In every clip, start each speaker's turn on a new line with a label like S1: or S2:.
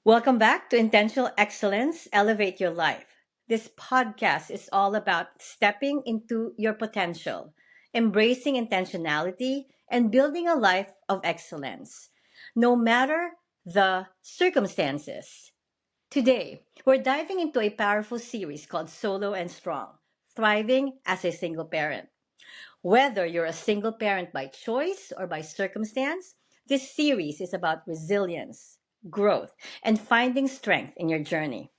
S1: Welcome back to Intentional Excellence Elevate Your Life. This podcast is all about stepping into your potential, embracing intentionality, and building a life of excellence, no matter the circumstances. Today, we're diving into a powerful series called Solo and Strong, Thriving as a Single Parent. Whether you're a single parent by choice or by circumstance, this series is about resilience, growth, and finding strength in your journey.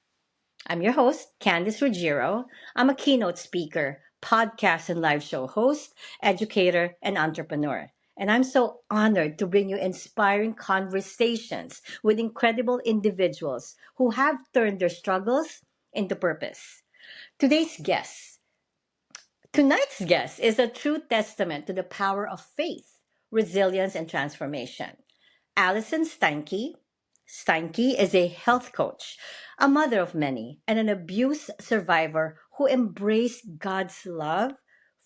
S1: I'm your host, Candice Ruggiero. I'm a keynote speaker, podcast and live show host, educator, and entrepreneur. And I'm so honored to bring you inspiring conversations with incredible individuals who have turned their struggles into purpose. Today's guest Tonight's guest is a true testament to the power of faith, resilience, and transformation. Allison Steinke. Steinke is a health coach, a mother of many, and an abuse survivor who embraced God's love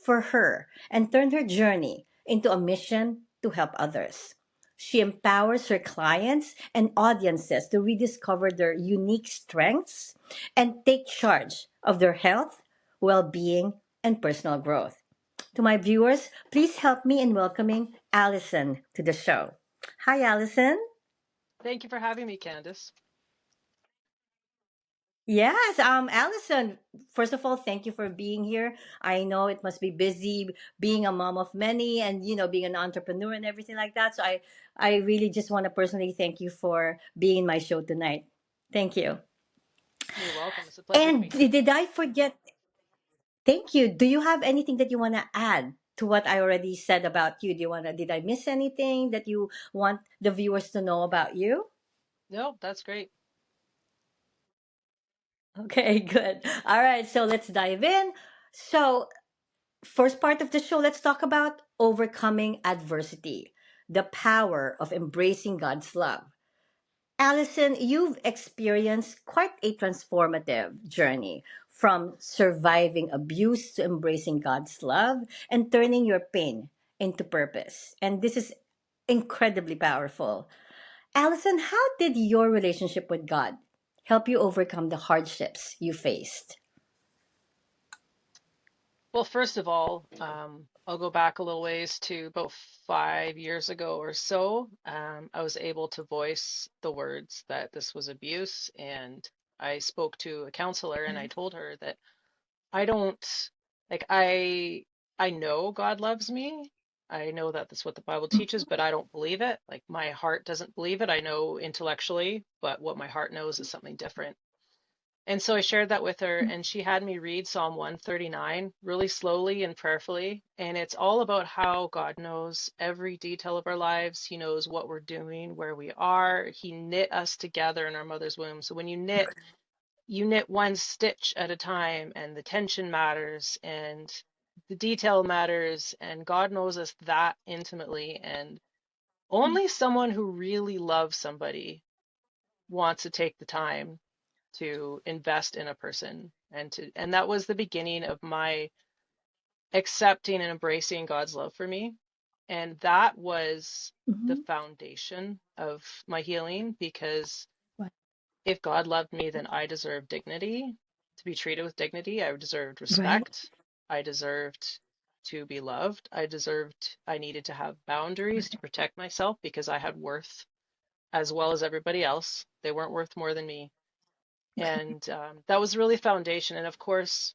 S1: for her and turned her journey into a mission to help others. She empowers her clients and audiences to rediscover their unique strengths and take charge of their health, well being, and personal growth. To my viewers, please help me in welcoming Allison to the show. Hi, Allison.
S2: Thank you for having me, Candice.
S1: Yes, Allison, first of all, thank you for being here. I know it must be busy being a mom of many and being an entrepreneur and everything like that. So I really just want to personally thank you for being in my show tonight. Thank you.
S2: You're welcome. It's a pleasure to
S1: And
S2: be here.
S1: did I forget? Thank you. Do you have anything that you want to add to what I already said about you? Did I miss anything that you want the viewers to know about you?
S2: No, that's great.
S1: Okay, good. All right, so let's dive in. So, first part of the show, let's talk about overcoming adversity, the power of embracing God's love. Allison, you've experienced quite a transformative journey from surviving abuse to embracing God's love and turning your pain into purpose. And this is incredibly powerful. Allison, how did your relationship with God help you overcome the hardships you faced?
S2: Well, first of all, I'll go back a little ways to about 5 years ago or so. I was able to voice the words that this was abuse, and I spoke to a counselor and I told her that I don't like I know God loves me. I know that that's what the Bible teaches, but I don't believe it. Like my heart doesn't believe it. I know intellectually, but what my heart knows is something different. And so I shared that with her, and she had me read Psalm 139 really slowly and prayerfully. And it's all about how God knows every detail of our lives. He knows what we're doing, where we are. He knit us together in our mother's womb. So when you knit one stitch at a time, and the tension matters, and the detail matters, and God knows us that intimately. And only someone who really loves somebody wants to take the time to invest in a person and that was the beginning of my accepting and embracing God's love for me, and that was the
S1: Mhm.
S2: foundation of my healing, because
S1: Right.
S2: if God loved me, then I deserved dignity, to be treated with dignity. I deserved
S1: Right.
S2: respect. I deserved to be loved. I needed to have boundaries to protect myself because I had worth as well as everybody else. They weren't worth more than me. And that was really foundation. And of course,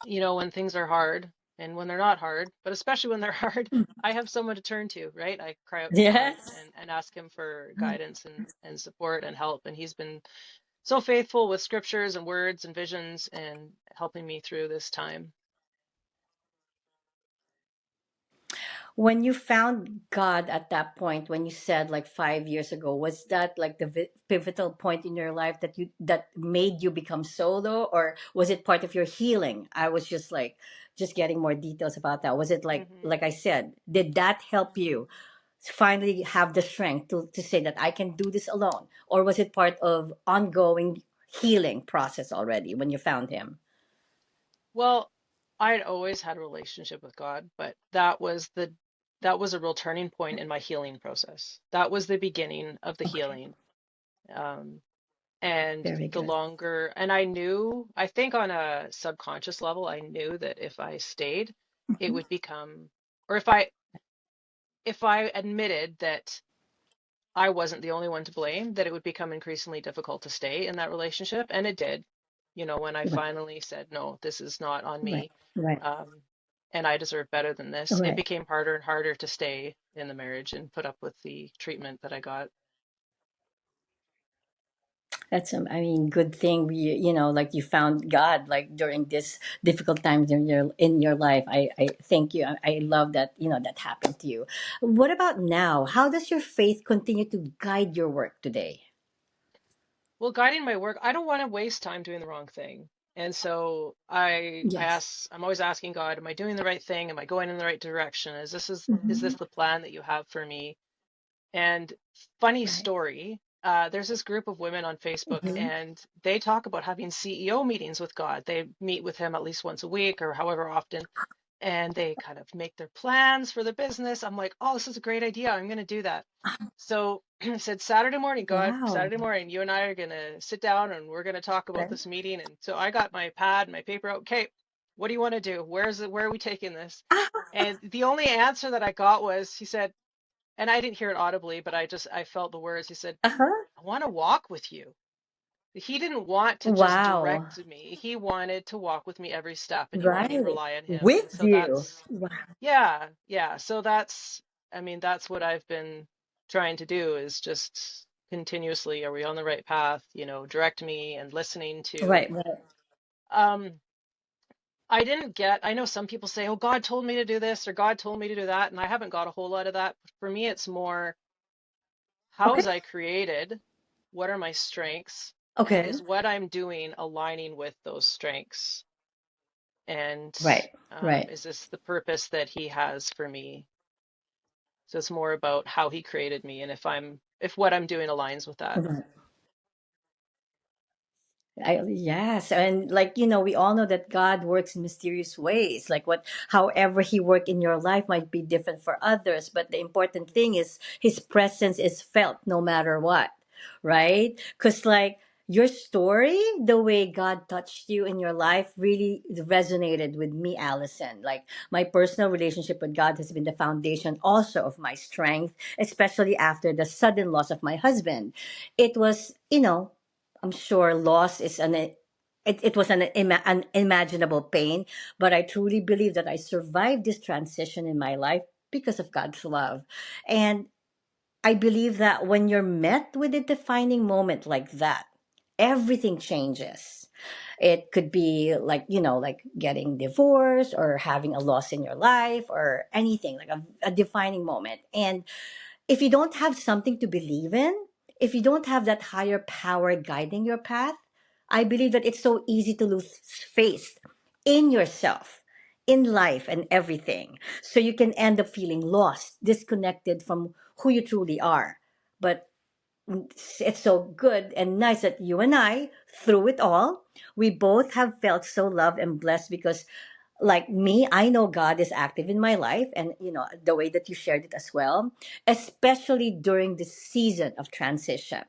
S2: when things are hard and when they're not hard, but especially when they're hard, I have someone to turn to, right? I cry out to God
S1: Yes.
S2: and ask him for guidance and support and help. And he's been so faithful with scriptures and words and visions and helping me through this time.
S1: When you found God at that point, when you said like 5 years ago, was that like the pivotal point in your life that made you become solo, or was it part of your healing? I was just getting more details about that. Was it
S2: hmm
S1: like I said, did that help you finally have the strength to say that I can do this alone, or was it part of ongoing healing process already when you found Him?
S2: Well, I'd always had a relationship with God, but that was a real turning point in my healing process. That was the beginning of the
S1: Okay.
S2: healing. Um, and
S1: Very
S2: the
S1: good.
S2: longer, and I knew, I think on a subconscious level, I knew that if I stayed, it
S1: Mhm.
S2: would become, or if I admitted that I wasn't the only one to blame, that it would become increasingly difficult to stay in that relationship. And it did, when I
S1: Right,
S2: finally said, no, this is not on
S1: right,
S2: me,
S1: right,
S2: um, and I deserve better than this, it
S1: right.
S2: became harder and harder to stay in the marriage and put up with the treatment that I got.
S1: That's I mean, good thing like you found God like during this difficult times in your life. I thank you. I love that that happened to you. What about now? How does your faith continue to guide your work today?
S2: Well, guiding my work, I don't want to waste time doing the wrong thing. And so
S1: Yes.
S2: I'm always asking God, am I doing the right thing? Am I going in the right direction? Is this
S1: Hmm.
S2: the plan that you have for me? And funny
S1: Right.
S2: story, there's this group of women on Facebook,
S1: Hmm.
S2: and they talk about having CEO meetings with God. They meet with him at least once a week or however often, and they kind of make their plans for the business. I'm like, oh, this is a great idea. I'm going to do that. So I said, Saturday morning, God,
S1: Wow.
S2: Saturday morning, you and I are going to sit down and we're going to talk about
S1: Right.
S2: this meeting. And so I got my pad, my paper out. Okay, what do you want to do? Where are we taking this? And the only answer that I got was, he said, and I didn't hear it audibly, but I felt the words. He said,
S1: Uh-huh.
S2: I want to walk with you. He didn't want to just
S1: Wow.
S2: direct me. He wanted to walk with me every step, and he wanted me to
S1: Right.
S2: rely on him. And
S1: With
S2: so
S1: you.
S2: that's,
S1: Wow.
S2: yeah, yeah. So I mean, that's what I've been trying to do, is just continuously, are we on the right path? Direct me, and listening to,
S1: Right. Right.
S2: um, I know some people say, oh, God told me to do this or God told me to do that. And I haven't got a whole lot of that. For me, it's more, how was
S1: Okay.
S2: I created? What are my strengths? And
S1: Okay.
S2: is what I'm doing aligning with those strengths? And
S1: Right. Right.
S2: is this the purpose that he has for me? So it's more about how he created me, and if what I'm doing aligns with that.
S1: Right. Yes, and we all know that God works in mysterious ways. Like however He worked in your life might be different for others, but the important thing is His presence is felt no matter what, right? Because your story, the way God touched you in your life, really resonated with me, Allison. Like my personal relationship with God has been the foundation also of my strength, especially after the sudden loss of my husband. It was, I'm sure loss is it was an imaginable pain, but I truly believe that I survived this transition in my life because of God's love. And I believe that when you're met with a defining moment like that, everything changes. It could be like getting divorced or having a loss in your life or anything like a defining moment. And if you don't have something to believe in, if you don't have that higher power guiding your path, I believe that it's so easy to lose faith in yourself, in life, and everything. So you can end up feeling lost, disconnected from who you truly are. But it's so good and nice that you and I, through it all, we both have felt so loved and blessed because like me, I know God is active in my life, and the way that you shared it as well, especially during this season of transition.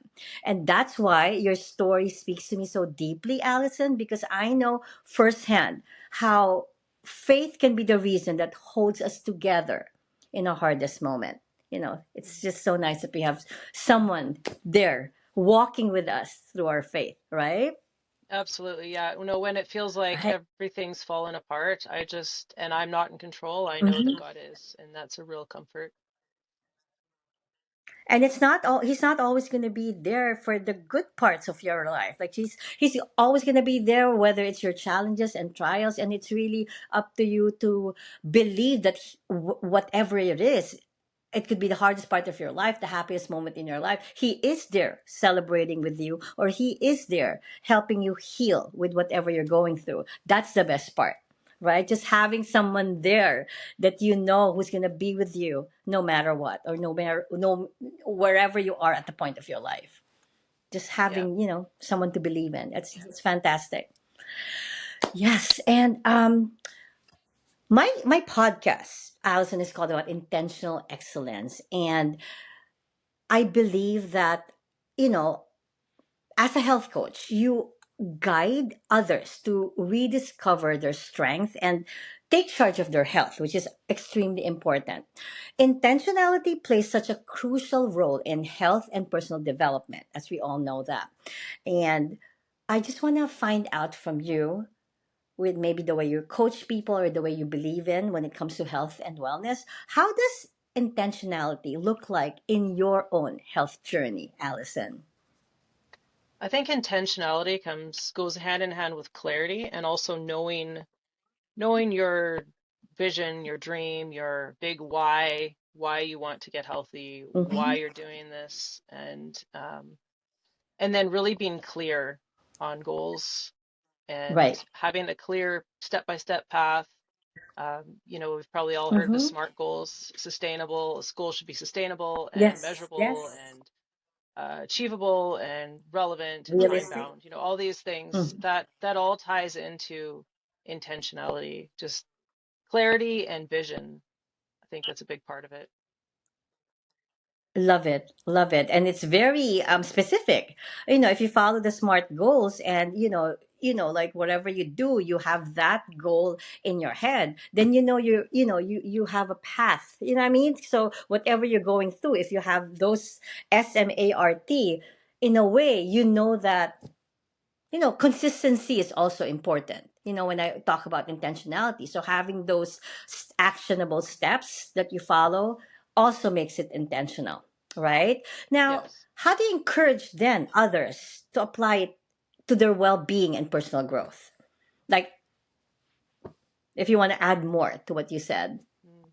S1: And that's why your story speaks to me so deeply, Allison, because I know firsthand how faith can be the reason that holds us together in our hardest moment. It's just so nice that we have someone there walking with us through our faith, right?
S2: Absolutely, yeah. When it feels like
S1: Right.
S2: everything's fallen apart, and I'm not in control, I know that
S1: Mhm.
S2: God is, and that's a real comfort.
S1: And he's not always going to be there for the good parts of your life. Like he's always going to be there whether it's your challenges and trials, and it's really up to you to believe that whatever it is, it could be the hardest part of your life, the happiest moment in your life, he is there celebrating with you, or he is there helping you heal with whatever you're going through. That's the best part, right? Just having someone there that who's going to be with you no matter what, or no matter no wherever you are at the point of your life. Just
S2: Yeah.
S1: having someone to believe in. It's fantastic. Yes. And my podcast, Allison, is called about intentional excellence. And I believe that, you know, as a health coach, you guide others to rediscover their strength and take charge of their health, which is extremely important. Intentionality plays such a crucial role in health and personal development, as we all know that. And I just want to find out from you, with maybe the way you coach people or the way you believe in when it comes to health and wellness, how does intentionality look like in your own health journey, Allison?
S2: I think intentionality goes hand in hand with clarity and also knowing your vision, your dream, your big why you want to get healthy, why
S1: Hmm.
S2: you're doing this, and then really being clear on goals and
S1: Right.
S2: having a clear step-by-step path. We've probably all heard the
S1: Hmm.
S2: SMART goals, sustainable. Goals should be sustainable and
S1: Yes.
S2: measurable
S1: Yes.
S2: and achievable and relevant and time
S1: Realistic.
S2: bound. All these things
S1: Mm.
S2: that all ties into intentionality, just clarity and vision. I think that's a big part of it.
S1: Love it. Love it. And it's very specific. If you follow the SMART goals and like whatever you do, you have that goal in your head, then you have a path. You know what I mean? So whatever you're going through, if you have those SMART, in a way, that consistency is also important, when I talk about intentionality. So having those actionable steps that you follow also makes it intentional, right? Now,
S2: Yes.
S1: how do you encourage then others to apply it to their well-being and personal growth? Like, if you want to add more to what you said.
S2: Mm.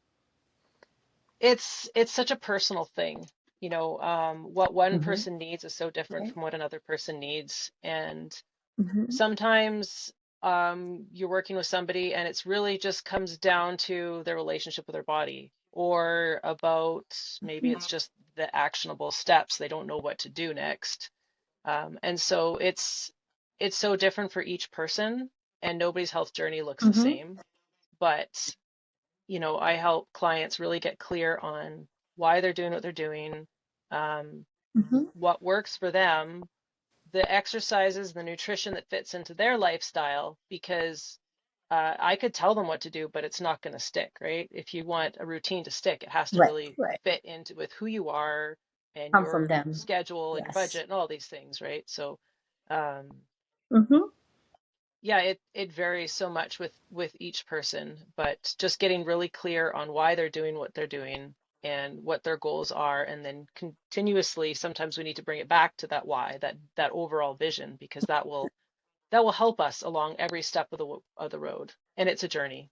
S2: It's such a personal thing. What one
S1: Mm-hmm.
S2: person needs is so different
S1: Okay.
S2: from what another person needs. And
S1: Mm-hmm.
S2: sometimes you're working with somebody and it's really just comes down to their relationship with their body or about maybe it's just the actionable steps. They don't know what to do next. And so it's so different for each person and nobody's health journey looks the
S1: Mm-hmm.
S2: same. But, I help clients really get clear on why they're doing what they're doing, um,
S1: Mm-hmm.
S2: what works for them, the exercises, the nutrition that fits into their lifestyle, because I could tell them what to do, but it's not going to stick, right? If you want a routine to stick, it has to
S1: Right.
S2: really
S1: Right.
S2: fit into with who you are and
S1: Come from
S2: your
S1: them.
S2: schedule and your
S1: Yes.
S2: budget and all these things, right? So, um,
S1: Mm-hmm.
S2: yeah, it varies so much with each person, but just getting really clear on why they're doing what they're doing and what their goals are, and then continuously, sometimes we need to bring it back to that why, that overall vision, because that will help us along every step of the road, and it's a journey.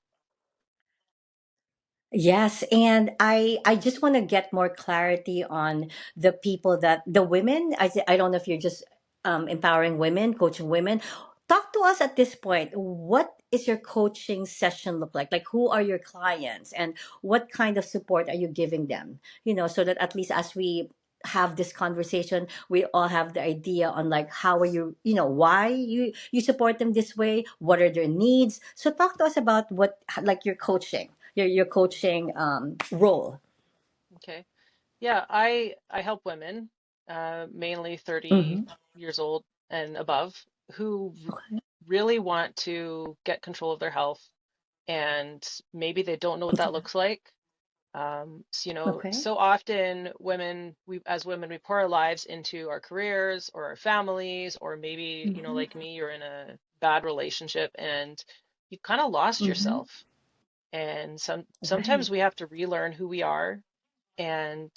S1: Yes, and I just want to get more clarity on the women. I don't know if you're just empowering women, coaching women. Talk to us at this point. What is your coaching session look like? Like, who are your clients, and what kind of support are you giving them? So that at least as we have this conversation, we all have the idea on like how are you, why you support them this way. What are their needs? So talk to us about what like your coaching your coaching role.
S2: Okay. Yeah, I help women, mainly 30
S1: Mm-hmm.
S2: years old and above, who
S1: Okay.
S2: really want to get control of their health, and maybe they don't know what that looks like.
S1: Okay.
S2: So often as women, we pour our lives into our careers or our families, or maybe,
S1: Mm-hmm.
S2: like me, you're in a bad relationship and you kind of lost
S1: Mm-hmm.
S2: yourself. And
S1: Right.
S2: sometimes we have to relearn who we are. And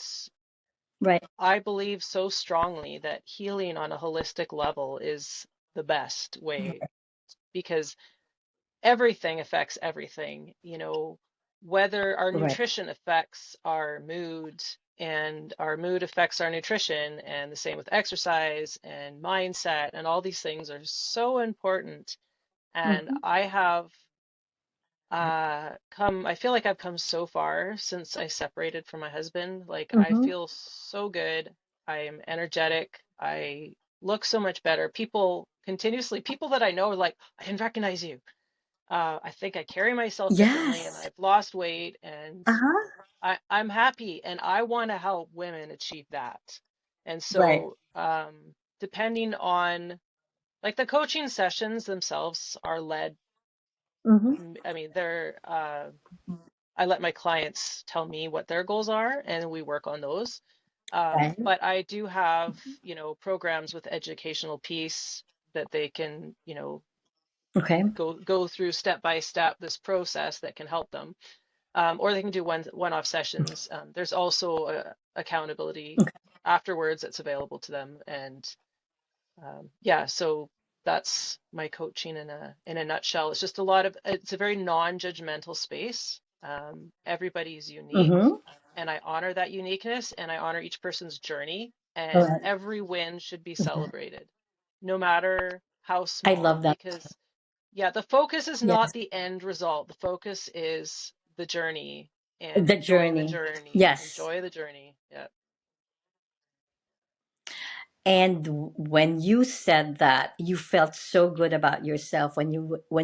S1: Right.
S2: I believe so strongly that healing on a holistic level is the best way, because everything affects everything, whether our
S1: Right.
S2: nutrition affects our mood and our mood affects our nutrition, and the same with exercise and mindset, and all these things are so important. And
S1: Mm-hmm.
S2: I feel like I've come so far since I separated from my husband. Like, I
S1: Mm-hmm.
S2: feel so good. I am energetic. I look so much better. People that I know are like, I didn't recognize you. I think I carry myself differently and
S1: Yes.
S2: I've lost weight, and
S1: Uh-huh.
S2: I'm happy and I want to help women achieve that. And
S1: Right.
S2: so, depending on like the coaching sessions themselves are led.
S1: Mm-hmm.
S2: I mean, I let my clients tell me what their goals are and we work on those.
S1: Okay.
S2: But I do have, programs with educational piece that they can,
S1: Okay.
S2: go through step by step this process that can help them. Or they can do one-off sessions. There's also accountability afterwards that's available to them. And yeah, so that's my coaching in a nutshell. It's a very non-judgmental space. Everybody's unique,
S1: Mm-hmm.
S2: and I honor that uniqueness, and I honor each person's journey,
S1: All
S2: and
S1: right.
S2: every win should be celebrated, no matter how
S1: I
S2: small,
S1: love that.
S2: because yeah, the focus is not
S1: Yes.
S2: the end result. The focus is the journey and
S1: The
S2: enjoy the
S1: journey.
S2: journey.
S1: Yes.
S2: Enjoy the journey. Yeah.
S1: And when you said that, you felt so good about yourself when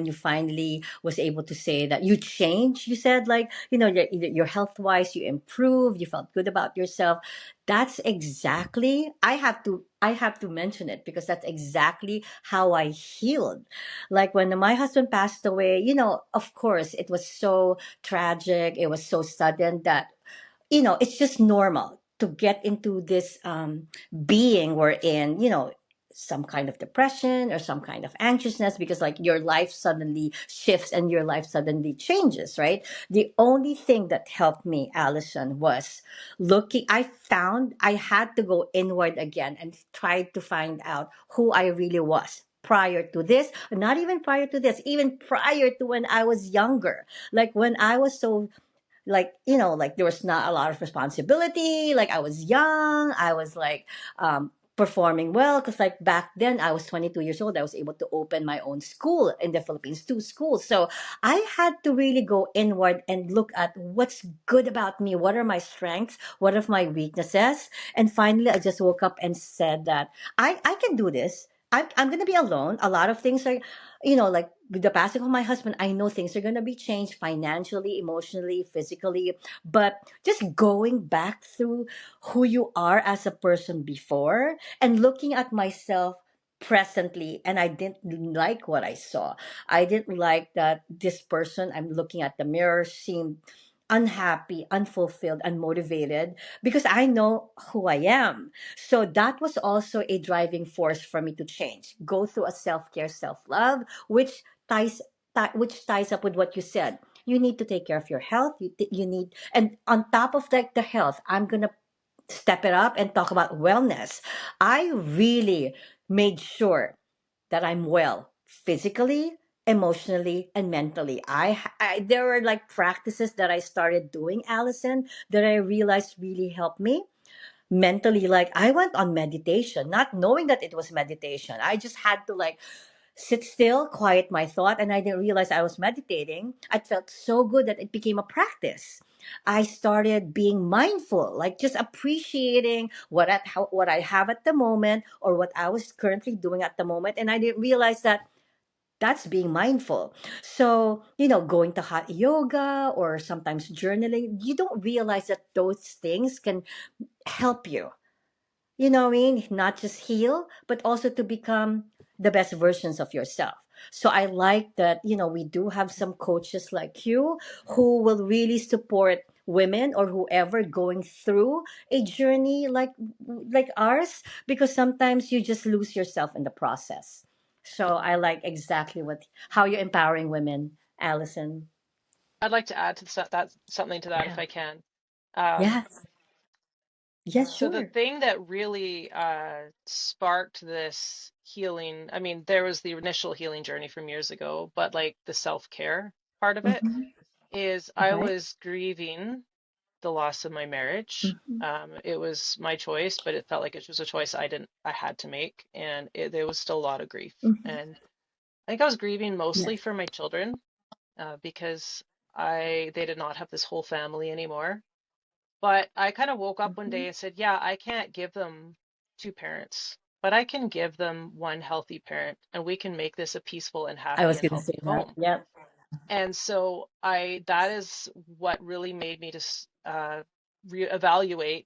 S1: you finally was able to say that you changed. You said like your health wise, you improved. You felt good about yourself. That's exactly I have to mention it because that's exactly how I healed. Like when my husband passed away, of course it was so tragic. It was so sudden that it's just normal to get into this being we're in, some kind of depression or some kind of anxiousness because like your life suddenly shifts and your life suddenly changes, right? The only thing that helped me, Allison, was looking. I found I had to go inward again and try to find out who I really was prior to this, not even prior to this, even prior to when I was younger, like when I was so like like there was not a lot of responsibility, like I was young, I was like performing well because like back then I was 22 years old. I was able to open my own school in the Philippines, two schools. So I had to really go inward and look at what's good about me, what are my strengths, what are my weaknesses. And finally I just woke up and said that I can do this. I'm gonna be alone. A lot of things are, like with the passing of my husband, I know things are going to be changed financially, emotionally, physically. But just going back through who you are as a person before and looking at myself presently, and I didn't like what I saw. I didn't like that this person I'm looking at the mirror seemed unhappy, unfulfilled, unmotivated because I know who I am. So that was also a driving force for me to change, go through a self-care, self-love, which ties which ties up with what you said. You need to take care of your health. You need, and on top of that, the health, I'm gonna step it up and talk about wellness. I really made sure that I'm well physically, emotionally, and mentally. There were like practices that I started doing, Allison, that I realized really helped me mentally. Like I went on meditation not knowing that it was meditation. I just had to like sit still, quiet my thought, and I didn't realize I was meditating. I felt so good that it became a practice. I started being mindful, like just appreciating what I have at the moment or what I was currently doing at the moment, and I didn't realize that that's being mindful. So, going to hot yoga or sometimes journaling, you don't realize that those things can help you, what I mean? Not just heal, but also to become the best versions of yourself. So I like that, we do have some coaches like you who will really support women or whoever going through a journey like ours, because sometimes you just lose yourself in the process. So I like exactly what how you're empowering women, Allison.
S2: I'd like to add to that something to that if
S1: Yeah.
S2: I can. Um,
S1: Yes. Yes,
S2: so the
S1: sure.
S2: thing that really sparked this healing, I mean, there was the initial healing journey from years ago, but like the self-care part of it
S1: Hmm.
S2: is I
S1: Okay.
S2: was grieving the loss of my marriage.
S1: Hmm.
S2: It was my choice, but it felt like it was a choice I had to make, and there was still a lot of grief.
S1: Hmm.
S2: And I think I was grieving mostly
S1: Yes.
S2: for my children, because they did not have this whole family anymore. But I kind of woke up one
S1: Hmm.
S2: day and said, yeah, I can't give them two parents, but I can give them one healthy parent, and we can make this a peaceful and
S1: I
S2: happy
S1: was
S2: and
S1: going to say
S2: healthy
S1: that.
S2: home.
S1: Yep.
S2: And so that is what really made me to reevaluate,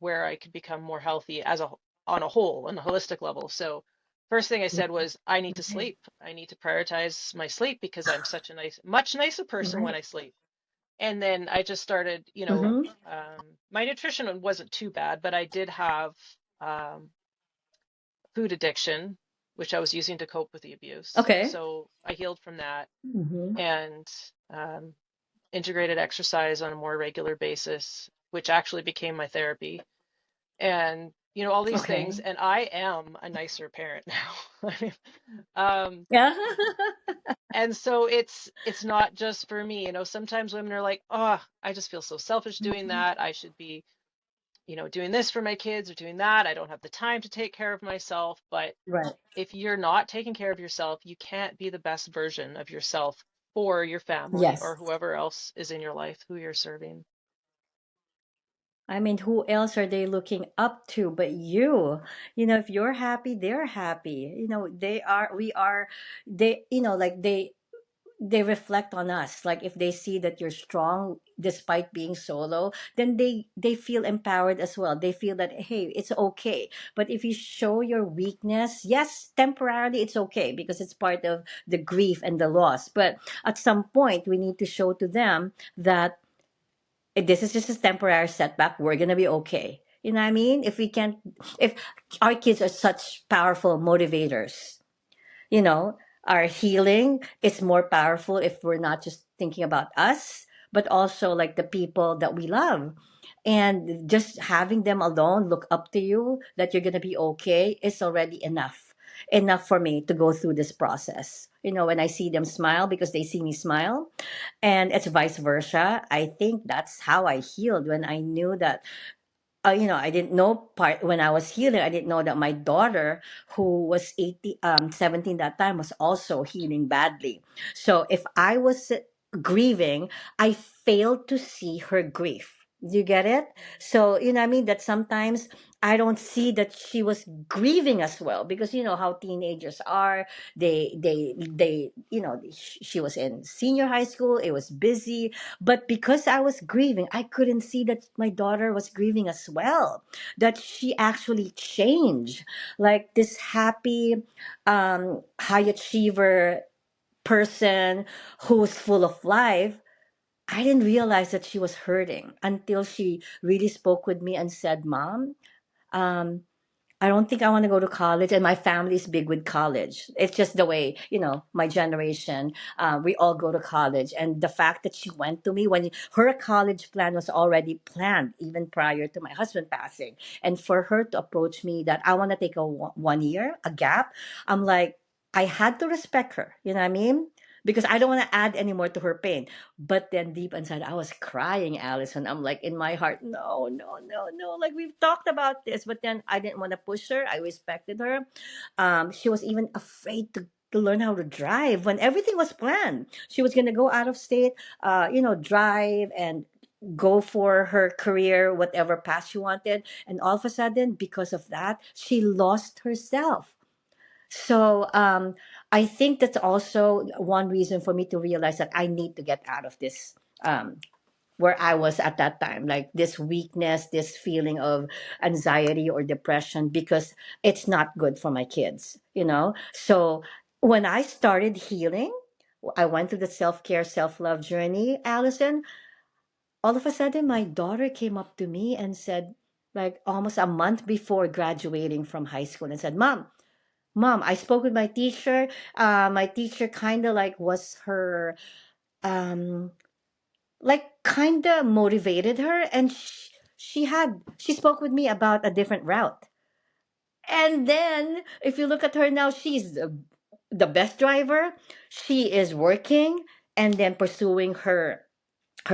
S2: where I could become more healthy as a whole. on a whole, on a holistic level. So first thing I
S1: Yeah.
S2: said was, I need to
S1: Okay.
S2: sleep. I need to prioritize my sleep because I'm such a much nicer person when
S1: Right.
S2: I sleep. And then I just started,
S1: Mm-hmm.
S2: my nutrition wasn't too bad, but I did have um, food addiction, which I was using to cope with the abuse.
S1: Okay.
S2: So I healed from that
S1: Mm-hmm.
S2: and um, integrated exercise on a more regular basis, which actually became my therapy. And, all these things.
S1: Okay.
S2: And I am a nicer parent now. um,
S1: Yeah.
S2: and so it's not just for me. Sometimes women are like, oh, I just feel so selfish doing that. I should be, doing this for my kids or doing that. I don't have the time to take care of myself. But
S1: Right.
S2: if you're not taking care of yourself, you can't be the best version of yourself for your family
S1: Yes.
S2: or whoever else is in your life who you're serving.
S1: I mean, who else are they looking up to but you? If you're happy, they're happy. We are, like they reflect on us. Like if they see that you're strong despite being solo, then they feel empowered as well. They feel that, hey, it's okay. But if you show your weakness, yes, temporarily it's okay because it's part of the grief and the loss. But at some point, we need to show to them that this is just a temporary setback. We're gonna be okay. You know what I mean? If our kids are such powerful motivators, you know, our healing is more powerful if we're not just thinking about us, but also like the people that we love. And just having them alone look up to you that you're gonna be okay is already enough. Enough for me to go through this process. When I see them smile because they see me smile, and it's vice versa. I think that's how I healed when I knew that I didn't know part when I was healing. I didn't know that my daughter, who was 17 that time, was also healing badly. So if I was grieving, I failed to see her grief. Do you get it? So you know what I mean, that sometimes I don't see that she was grieving as well because you know how teenagers are. They she was in senior high school. It was busy, but because I was grieving, I couldn't see that my daughter was grieving as well. That she actually changed. Like this happy, high achiever person who's full of life. I didn't realize that she was hurting until she really spoke with me and said, Mom, um, I don't think I want to go to college, and my family is big with college. It's just the way, my generation, we all go to college. And the fact that she went to me when her college plan was already planned, even prior to my husband passing. And for her to approach me that I want to take a 1 year, a gap, I'm like, I had to respect her. You know what I mean? Because I don't want to add any more to her pain. But then deep inside, I was crying, Allison. I'm like, in my heart, no, no, no, no. Like, we've talked about this, but then I didn't want to push her. I respected her. She was even afraid to learn how to drive when everything was planned. She was going to go out of state, drive and go for her career, whatever path she wanted. And all of a sudden, because of that, she lost herself. So I think that's also one reason for me to realize that I need to get out of this, where I was at that time, like this weakness, this feeling of anxiety or depression, because it's not good for my kids. So when I started healing, I went through the self care, self love journey, Allison. All of a sudden, my daughter came up to me and said, like almost a month before graduating from high school, and said, Mom, I spoke with my teacher. My teacher kind of like was her, um, like kind of motivated her, and she spoke with me about a different route. And then, if you look at her now, she's the best driver. She is working and then pursuing her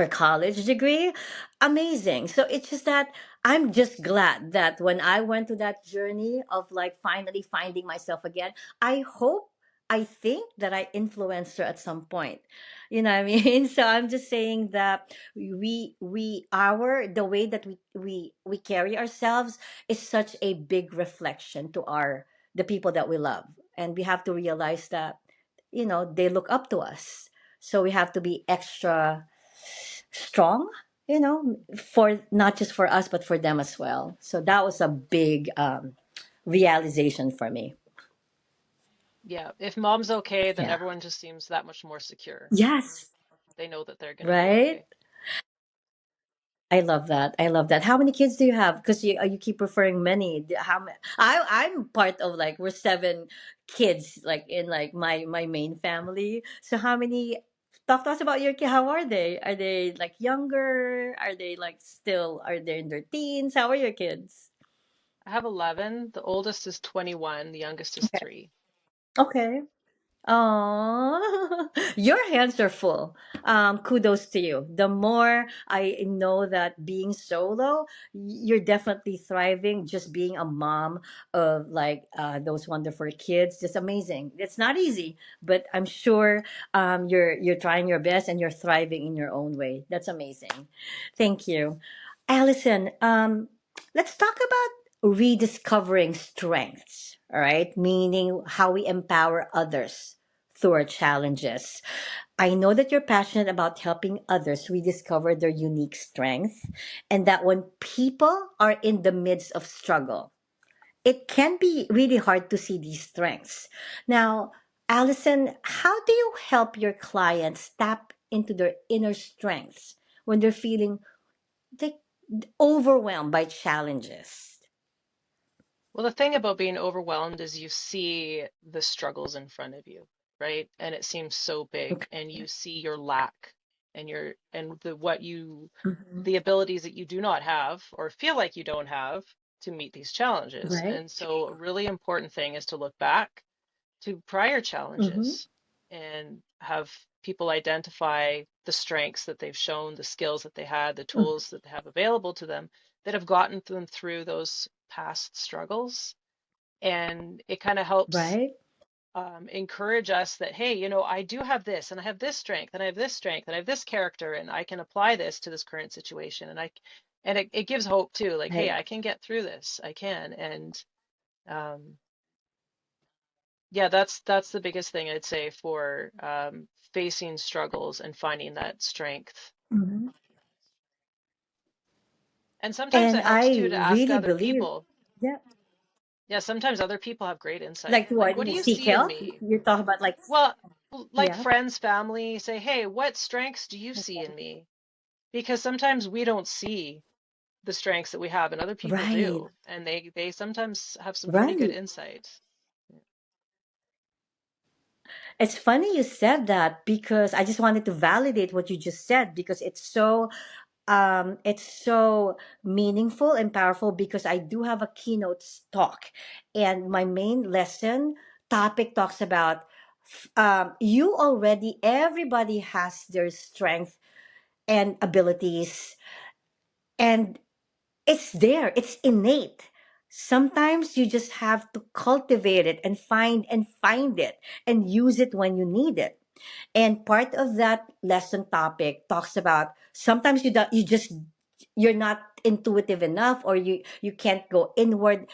S1: college degree. Amazing. So it's just that I'm just glad that when I went to that journey of like finally finding myself again, I think that I influenced her at some point. You know what I mean? So I'm just saying that the way that we carry ourselves is such a big reflection to the people that we love. And we have to realize that, they look up to us. So we have to be extra strong, for not just for us but for them as well. So that was a big realization for me.
S2: Yeah, if mom's okay, then
S1: Yeah.
S2: everyone just seems that much more secure.
S1: Yes.
S2: They know that they're going to be
S1: Right.
S2: okay.
S1: I love that. I love that. How many kids do you have? Because you keep referring many. I'm part of, like, we're seven kids, like, in, like, my main family. So how many? Talk to us about your kid. How are they? Are they, like, younger? Are they, like, still? Are they in their teens? How are your kids?
S2: I have 11. The oldest is 21. The youngest is
S1: Okay.
S2: 3.
S1: Okay. Oh, your hands are full. Kudos to you. The more I know that being solo, you're definitely thriving. Just being a mom of, like, those wonderful kids, just amazing. It's not easy, but I'm sure you're trying your best and you're thriving in your own way. That's amazing. Thank you, Allison. Let's talk about rediscovering strengths. All right, meaning how we empower others through our challenges. I know that you're passionate about helping others rediscover their unique strengths, and that when people are in the midst of struggle, it can be really hard to see these strengths. Now, Allison, how do you help your clients tap into their inner strengths when they're feeling, like, overwhelmed by challenges?
S2: Well, the thing about being overwhelmed is you see the struggles in front of you, right? And it seems so big,
S1: Okay.
S2: and you see your lack and your and the what you
S1: Mhm.
S2: the abilities that you do not have or feel like you don't have to meet these challenges.
S1: Right?
S2: And so a really important thing is to look back to prior
S1: Mm-hmm.
S2: challenges and have people identify the strengths that they've shown, the skills that they had, the tools that they have available to them that have gotten them through those past struggles. And it kind of helps
S1: Right?
S2: encourage us that, hey, I do have this, and I have this strength, and I have this strength, and I have this character, and I can apply this to this current situation. And it gives hope too, like, hey,
S1: Right.
S2: I can get through this. I can. And um, yeah, that's the biggest thing I'd say for facing struggles and finding that strength.
S1: Mm-hmm.
S2: And sometimes
S1: And
S2: it helps
S1: I
S2: too to ask
S1: really
S2: other
S1: believe,
S2: people.
S1: yeah,
S2: Yeah, sometimes other people have great insight.
S1: like,
S2: Like,
S1: what
S2: what do
S1: you
S2: you
S1: seek
S2: see in
S1: help.
S2: me?
S1: You're talking about, like,
S2: Well, like
S1: yeah,
S2: friends, family, say, hey, what strengths do you see in me? Because sometimes we don't see the strengths that we have and other people
S1: right,
S2: do. And they sometimes have some pretty good
S1: right.
S2: insight.
S1: It's funny you said that, because I just wanted to validate what you just said, because it's so meaningful and powerful, because I do have a keynote talk, and my main lesson topic talks about, you already, everybody has their strength and abilities, and it's there, it's innate. Sometimes you just have to cultivate it and find it and use it when you need it. And part of that lesson topic talks about, sometimes you're not intuitive enough, or you can't go inward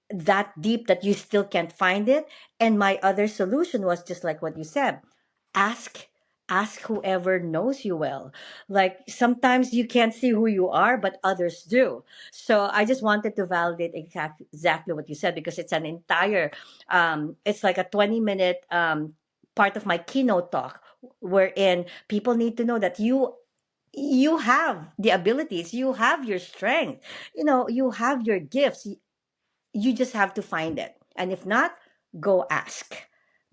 S1: that deep, that you still can't find it. And my other solution was just like what you said: ask ask whoever knows you well. Like, sometimes you can't see who you are, but others do. So I just wanted to validate exactly what you said, because it's an entire, it's like a 20-minute part of my keynote talk, wherein people need to know that you have the abilities, you have your strength, you have your gifts. You just have to find it. And if not, go ask.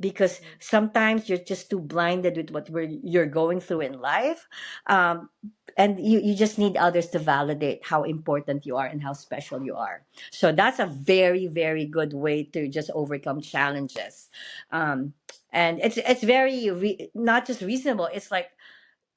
S1: Because
S2: Mhm.
S1: sometimes you're just too blinded with what you're going through in life. Um, and you just need others to validate how important you are and how special you are. So that's a very, very good way to just overcome challenges. Um, and it's very not just reasonable. It's like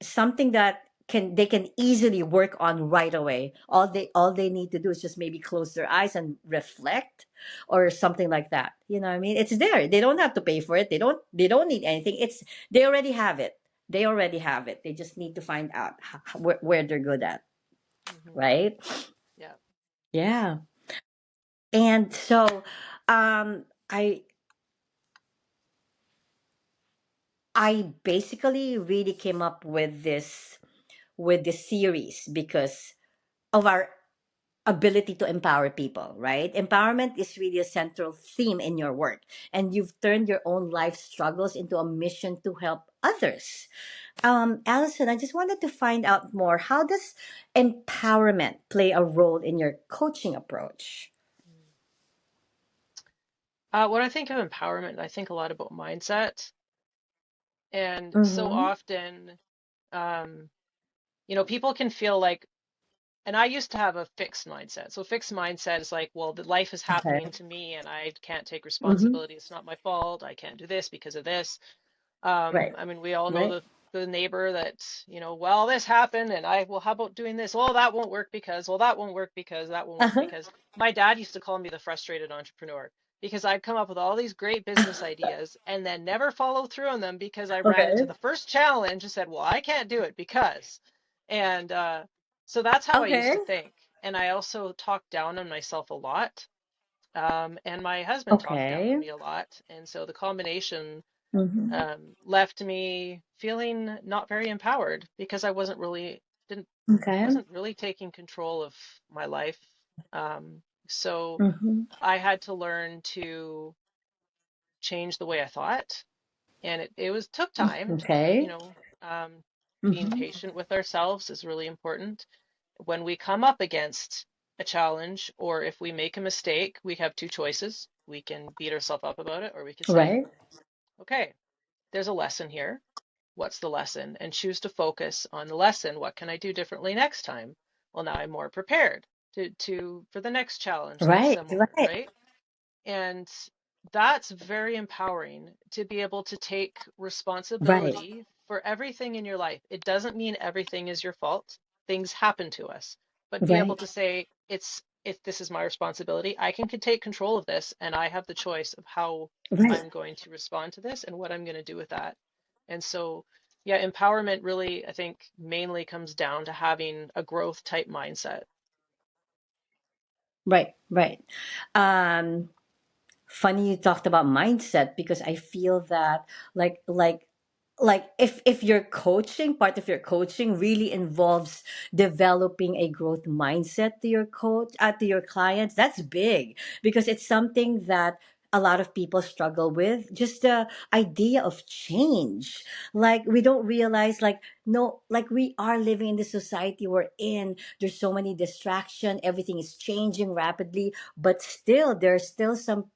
S1: something that they can easily work on right away. All they need to do is just maybe close their eyes and reflect, or something like that. You know what I mean? It's there. They don't have to pay for it. They don't need anything. They already have it. They already have it. They just need to find out where they're good at,
S2: Mhm.
S1: right?
S2: Yeah.
S1: Yeah. And so, I basically really came up with this series because of our ability to empower people, right? Empowerment is really a central theme in your work, and you've turned your own life struggles into a mission to help others. Allison, I just wanted to find out more. How does empowerment play a role in your coaching approach?
S2: When I think of empowerment, I think a lot about mindset. And so
S1: Mm-hmm.
S2: often, um, people can feel like, and I used to have a fixed mindset. So fixed mindset is like, well, the life is
S1: Okay.
S2: happening to me and I can't take
S1: Mm-hmm.
S2: responsibility. It's not my fault. I can't do this because of this.
S1: Right.
S2: I mean, we all know
S1: Right.
S2: the neighbor that, well, this happened and well, how about doing this? Well, that won't work because, well, that won't work because, that won't work
S1: Uh-huh.
S2: because. My dad used to call me the frustrated entrepreneur because I'd come up with all these great business ideas and then never follow through on them because I ran into
S1: Okay.
S2: the first challenge and said, well, I can't do it because. And so that's how I used
S1: Okay.
S2: to think. And I also talked down on myself a lot. And my husband talked down on
S1: Okay.
S2: me a lot. And so the combination
S1: Mm-hmm.
S2: left me feeling not very empowered because I didn't
S1: Okay.
S2: wasn't really taking control of my life. Um, so
S1: Mm-hmm.
S2: I had to learn to change the way I thought, and it was took time.
S1: Okay.
S2: You know, being
S1: Mm-hmm.
S2: patient with ourselves is really important. When we come up against a challenge, or if we make a mistake, we have two choices. We can beat ourselves up about it, or we could say,
S1: Right.
S2: okay, there's a lesson here. What's the lesson? And choose to focus on the lesson. What can I do differently next time? Well, now I'm more prepared to for the next challenge that's
S1: Right.
S2: similar,
S1: Right.
S2: right? And that's very empowering to be able to take
S1: Right.
S2: responsibility for everything in your life. It doesn't mean everything is your fault. Things happen to us, but be able
S1: Right.
S2: to say, it's if this is my responsibility, I can take control of this and I have the choice of how
S1: Right.
S2: I'm going to respond to this and what I'm going to do with that. And so, yeah, empowerment really, I think, mainly comes down to having a growth type mindset.
S1: Right. Right. Um, Funny you talked about mindset, because I feel that like like if your coaching, part of your coaching really involves developing a growth mindset to your coach, to your clients, that's big, because it's something that a lot of people struggle with, just the idea of change. Like, we don't realize, like, no, like, we are living in the society we're in. There's so many distraction, everything is changing rapidly, but still there's still some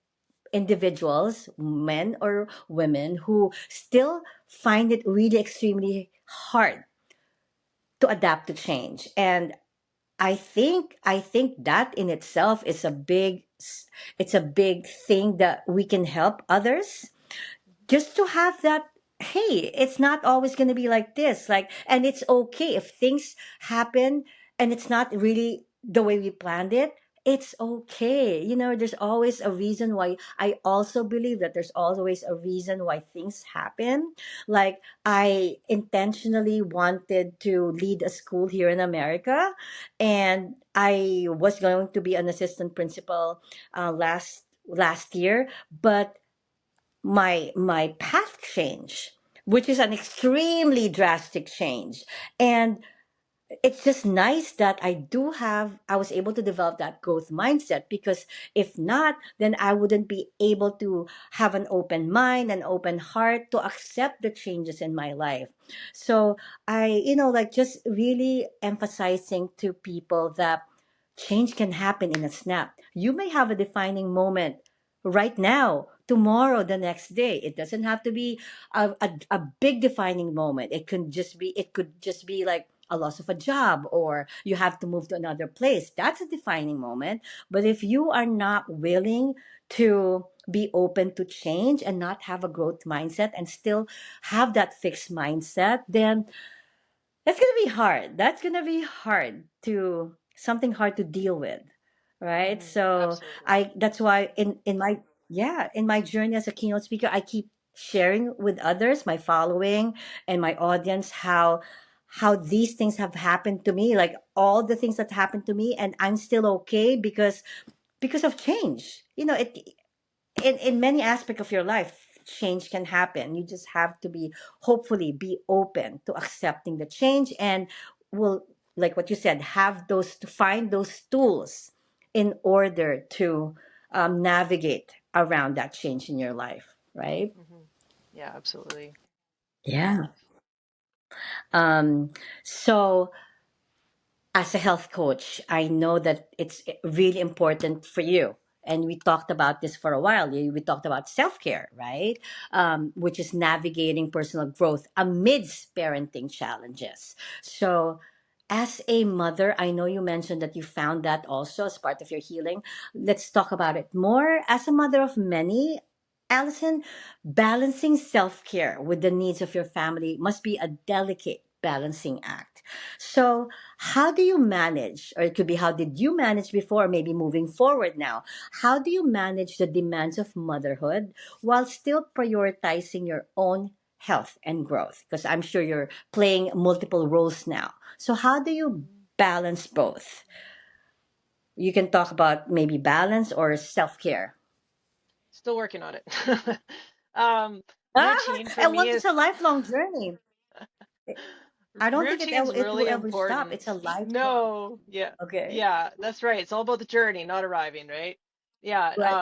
S1: individuals, men or women, who still find it really extremely hard to adapt to change. And I think that in itself is a big thing that we can help others, just to have that, hey, it's not always going to be like this, like, and it's okay if things happen and it's not really the way we planned it. It's okay, there's always a reason why. I also believe that there's always a reason why things happen. Like, I intentionally wanted to lead a school here in America, and I was going to be an assistant principal last year, but my path change, which is an extremely drastic change. And it's just nice that I was able to develop that growth mindset, because if not, then I wouldn't be able to have an open mind, an open heart to accept the changes in my life. So like, just really emphasizing to people that change can happen in a snap. You may have a defining moment right now, tomorrow, the next day. It doesn't have to be a big defining moment. It could just be like a loss of a job, or you have to move to another place. That's a defining moment. But if you are not willing to be open to change and not have a growth mindset and still have that fixed mindset, then that's gonna be hard. That's gonna be hard to something hard to deal with, right? So
S2: Absolutely.
S1: I that's why in my journey as a keynote speaker, I keep sharing with others, my following and my audience, how these things have happened to me, like all the things that happened to me, and I'm still okay because of change. In many aspects of your life, change can happen. You just have to be, hopefully, be open to accepting the change, and will like what you said, have those, to find those tools in order to navigate around that change in your life, right?
S2: Hmm. Yeah, absolutely.
S1: Yeah. Um, so as a health coach, I know that it's really important for you. And we talked about this for a while. We talked about self care, right? Which is navigating personal growth amidst parenting challenges. So, as a mother, I know you mentioned that you found that also as part of your healing. Let's talk about it more. As a mother of many, Allison, balancing self care with the needs of your family must be a delicate balancing act. So, how do you manage, or it could be how did you manage before, maybe moving forward now? How do you manage the demands of motherhood while still prioritizing your own health and growth? Because I'm sure you're playing multiple roles now. So, how do you
S2: Hmm.
S1: balance both? You can talk about maybe balance or self care.
S2: Still working on it. Um,
S1: Ah,
S2: routine for
S1: and
S2: me
S1: once it's a
S2: is
S1: lifelong journey. I don't think
S2: routine's
S1: it will
S2: really
S1: ever stop.
S2: important.
S1: It's a lifelong.
S2: No, yeah,
S1: Okay.
S2: yeah, that's right. It's all about the journey, not arriving, right? Yeah,
S1: Right.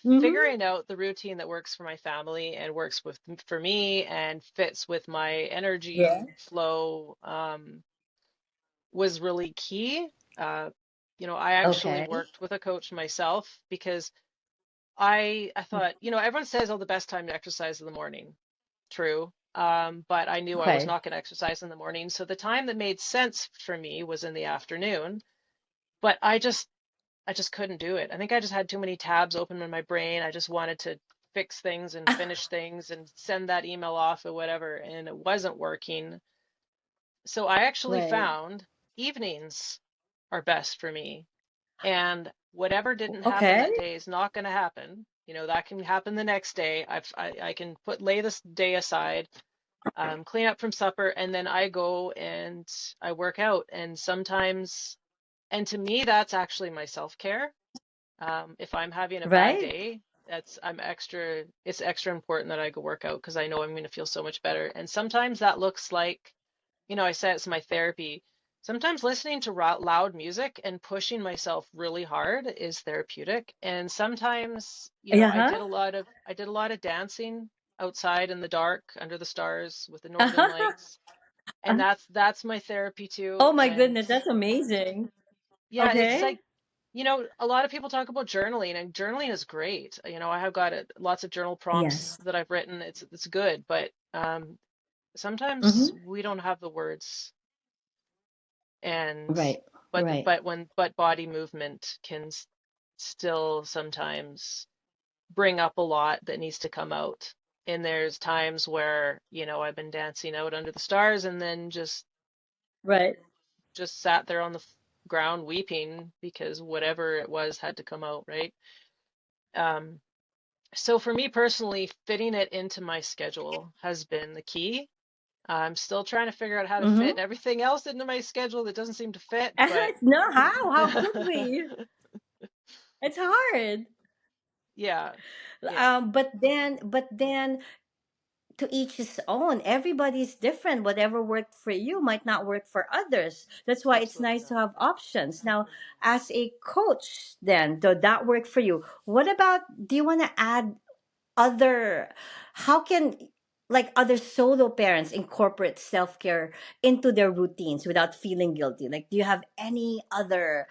S1: Mm-hmm.
S2: figuring out the routine that works for my family and works with for me and fits with my
S1: Yeah.
S2: energy flow, was really key. Uh, I actually
S1: Okay.
S2: worked with a coach myself because I thought, everyone says, oh, the best time to exercise in the morning. True. But I knew I was
S1: Okay.
S2: not going to exercise in the morning. So the time that made sense for me was in the afternoon. But I just couldn't do it. I think I just had too many tabs open in my brain. I just wanted to fix things and finish things and send that email off or whatever, and it wasn't working. So I actually
S1: Right.
S2: found evenings are best for me. And whatever didn't happen
S1: Okay.
S2: that day is not going to happen. That can happen the next day. I can lay this day aside, clean up from supper, and then I go and I work out. And sometimes, and to me, that's actually my self-care. If I'm having a bad
S1: Right.
S2: day, it's extra important that I go work out because I know I'm going to feel so much better. And sometimes that looks like, I said it's my therapy. Sometimes listening to loud music and pushing myself really hard is therapeutic. And sometimes,
S1: Yeah.
S2: I did a lot of dancing outside in the dark under the stars with the northern
S1: Uh-huh.
S2: lights, and that's my therapy
S1: Oh
S2: too.
S1: my
S2: And
S1: goodness, that's amazing.
S2: yeah, it's
S1: Okay.
S2: like, a lot of people talk about journaling, and journaling is great. I have got lots of journal prompts
S1: Yes.
S2: that I've written. It's good, but sometimes
S1: Mm-hmm.
S2: we don't have the words. And
S1: Right.
S2: but
S1: Right.
S2: but body movement can still sometimes bring up a lot that needs to come out. And there's times where, I've been dancing out under the stars and then
S1: Right.
S2: just sat there on the ground weeping because whatever it was had to come out, right? Um, so for me personally, fitting it into my schedule has been the key. I'm still trying to figure out how to
S1: Mm-hmm.
S2: fit everything else into my schedule that doesn't seem to fit, but
S1: No, how? How could we? It's hard.
S2: yeah, yeah,
S1: But then, to each his own. Everybody's different. Whatever worked for you might not work for others. That's why it's
S2: absolutely
S1: nice to
S2: not.
S1: have options. Now, as a coach, then, does that work for you? What about, do you want to add other, how can, like, other solo parents incorporate self-care into their routines without feeling guilty? Like, do you have any other,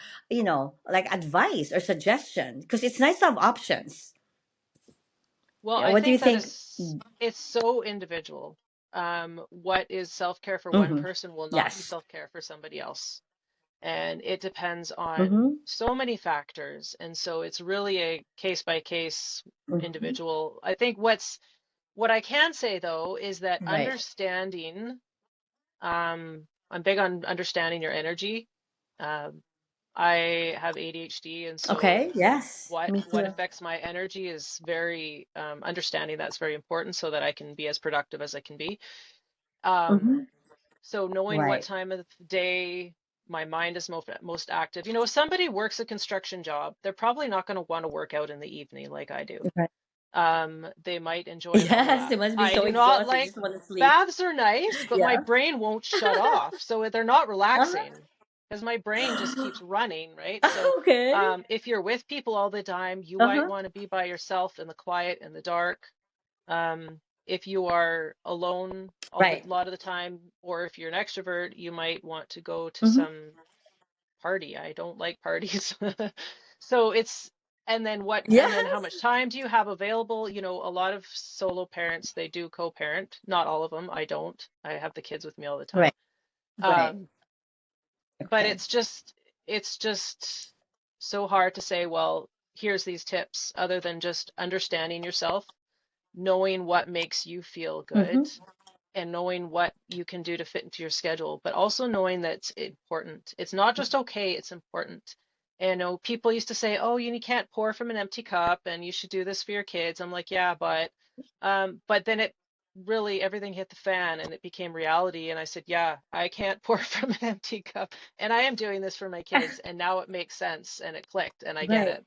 S1: like, advice or suggestion? Because it's nice to have options.
S2: Well,
S1: Yeah,
S2: I
S1: what do you
S2: think that
S1: think?
S2: it's so individual. What is self-care for one
S1: Mm-hmm.
S2: person will not be
S1: Yes.
S2: self-care for somebody else. And it depends on
S1: Mm-hmm.
S2: so many factors. And so it's really a case by case
S1: Mm-hmm.
S2: individual. I think what I can say though is that
S1: Right.
S2: understanding, I'm big on understanding your energy. Um, I have ADHD, and
S1: Okay.
S2: so
S1: Yes.
S2: what
S1: Me
S2: what
S1: too.
S2: affects my energy is very understanding that's very important so that I can be as productive as I can be. Um,
S1: Mm-hmm.
S2: so knowing what
S1: Right.
S2: time of the day my mind is most active. If somebody works a construction job, they're probably not going to want to work out in the evening like I do.
S1: Right.
S2: They might enjoy a bubble
S1: Yes.
S2: bath.
S1: They must be
S2: I
S1: so
S2: do not
S1: exhausted.
S2: like
S1: Just want to sleep.
S2: baths are nice, but my
S1: Yeah.
S2: brain won't shut off, so they're not
S1: Uh-huh.
S2: relaxing. because my brain just keeps running, right? So
S1: Okay.
S2: if you're with people all the time, you might
S1: Uh-huh.
S2: want to be by yourself in the quiet, in the dark. If you are alone all the
S1: Right.
S2: lot of the time, or if you're an extrovert, you might want to go to
S1: Mm-hmm.
S2: some party. I don't like parties. So it's, and then how
S1: Yes.
S2: much time do you have available? You know, a lot of solo parents, they do co-parent. Not all of them. I don't. I have the kids with me all the time.
S1: Right. Right.
S2: Um, but
S1: Okay.
S2: it's just so hard to say, well, here's these tips, other than just understanding yourself, knowing what makes you feel good,
S1: Mm-hmm.
S2: and knowing what you can do to fit into your schedule, but also knowing that it's important. It's not just okay, it's important. And I know people used to say, oh, you can't pour from an empty cup and you should do this for your kids. I'm like, yeah, but then it really, everything hit the fan and it became reality. And I said, yeah, I can't pour from an empty cup. And I am doing this for my kids. And now it makes sense and it clicked and I get
S1: Right.
S2: it.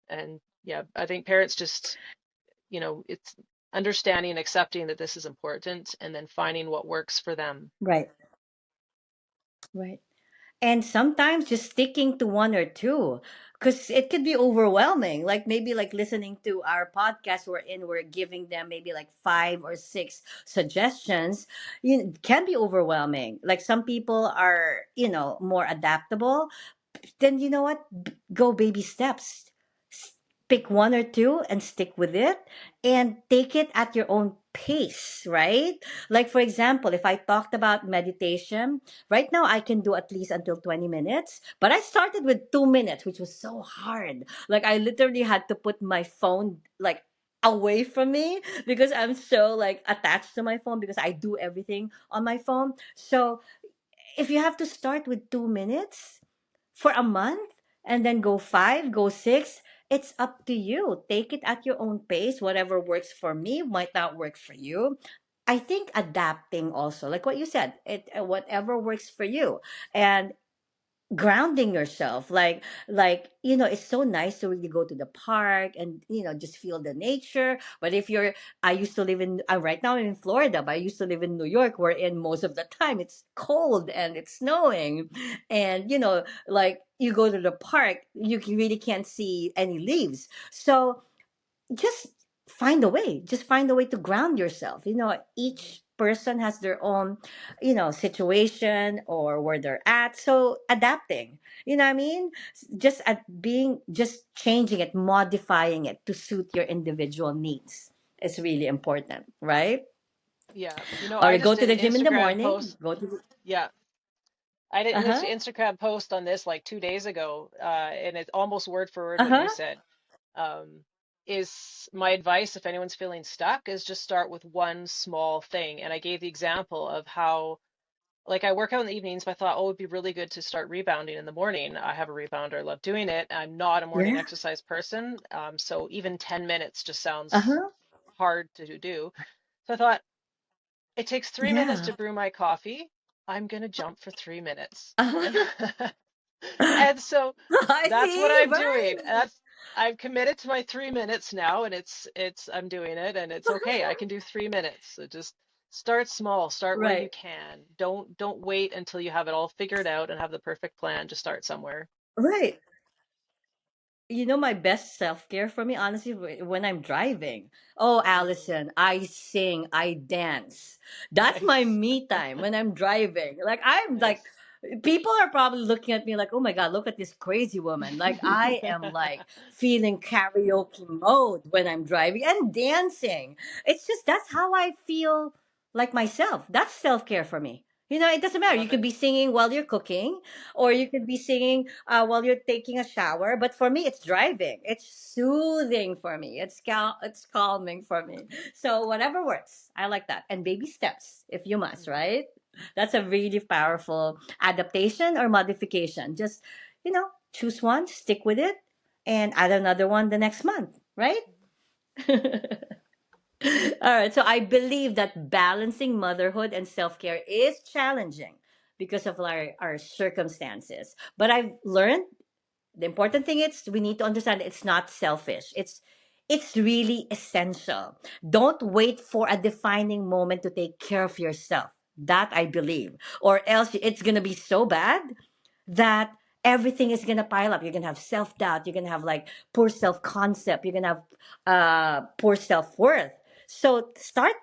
S2: And yeah, I think parents just, it's understanding and accepting that this is important and then finding what works for them.
S1: Right. Right. And sometimes just sticking to one or two, because it could be overwhelming, like maybe like listening to our podcast we're giving them maybe like five or six suggestions, can be overwhelming. Like some people are, more adaptable, then you know what? Go baby steps. Pick one or two and stick with it and take it at your own pace, right? Like, for example, if I talked about meditation, right now I can do at least until 20 minutes, but I started with 2 minutes, which was so hard. Like, I literally had to put my phone, like, away from me because I'm so like attached to my phone because I do everything on my phone. So if you have to start with 2 minutes for a month and then go five, go six, it's up to you. Take it at your own pace. Whatever works for me might not work for you. I think adapting also, like what you said, whatever works for you. And grounding yourself, it's so nice to really go to the park and just feel the nature. But if you're I used to live in right now I'm in Florida, but I used to live in New York, wherein most of the time it's cold and it's snowing, and like you go to the park, really can't see any leaves. So just find a way to ground yourself. Each person has their own situation or where they're at, so adapting, what I mean, just at being just changing it, modifying it to suit your individual needs is really important, right?
S2: Yeah,
S1: Or
S2: I
S1: go
S2: just
S1: to
S2: did
S1: the
S2: an
S1: gym in the
S2: Instagram
S1: morning,
S2: post.
S1: go to
S2: Yeah, I did an
S1: uh-huh,
S2: Instagram post on this like 2 days ago, and it's almost word for word what you
S1: uh-huh,
S2: said. Um, is my advice, if anyone's feeling stuck, is just start with one small thing. And I gave the example of how, like, I work out in the evenings, but I thought, oh, it'd be really good to start rebounding in the morning. I have a rebounder, I love doing it. I'm not a morning
S1: yeah,
S2: exercise person, so even 10 minutes just sounds
S1: uh-huh,
S2: hard to do. So I thought, it takes 3 minutes
S1: yeah,
S2: to brew my coffee. I'm gonna jump for 3 minutes. And
S1: uh-huh.
S2: and so
S1: I
S2: that's what
S1: see,
S2: I'm doing.
S1: right.
S2: That's I've committed to my 3 minutes now, and it's I'm doing it, and it's okay. I can do 3 minutes. So just start small, start where you
S1: Right.
S2: can. Don't wait until you have it all figured out and have the perfect plan. Just start somewhere.
S1: Right. My best self-care for me, honestly, when I'm driving. Oh,
S2: Mm,
S1: Allison, I sing, I dance. That's my
S2: nice.
S1: me time when I'm driving. Like, I'm like,
S2: Nice.
S1: people are probably looking at me like, oh my God, look at this crazy woman. Like, I am like feeling karaoke mode when I'm driving and dancing. It's just, that's how I feel like myself. That's self-care for me. It doesn't matter. You
S2: Love
S1: could
S2: it.
S1: be singing while you're cooking, or you could be singing while you're taking a shower. But for me, it's driving. It's soothing for me. It's calming for me. So whatever works, I like that. And baby steps, if you must,
S2: Mhm,
S1: right? That's a really powerful adaptation or modification. Just choose one, stick with it, and add another one the next month, right? All right. So I believe that balancing motherhood and self care is challenging because of our circumstances. But I've learned the important thing is we need to understand it's not selfish. It's really essential. Don't wait for a defining moment to take care of yourself. That I believe. Or else it's gonna be so bad that everything is gonna pile up. You're gonna have self-doubt, you're gonna have like poor self-concept, you're gonna have poor self-worth. So start,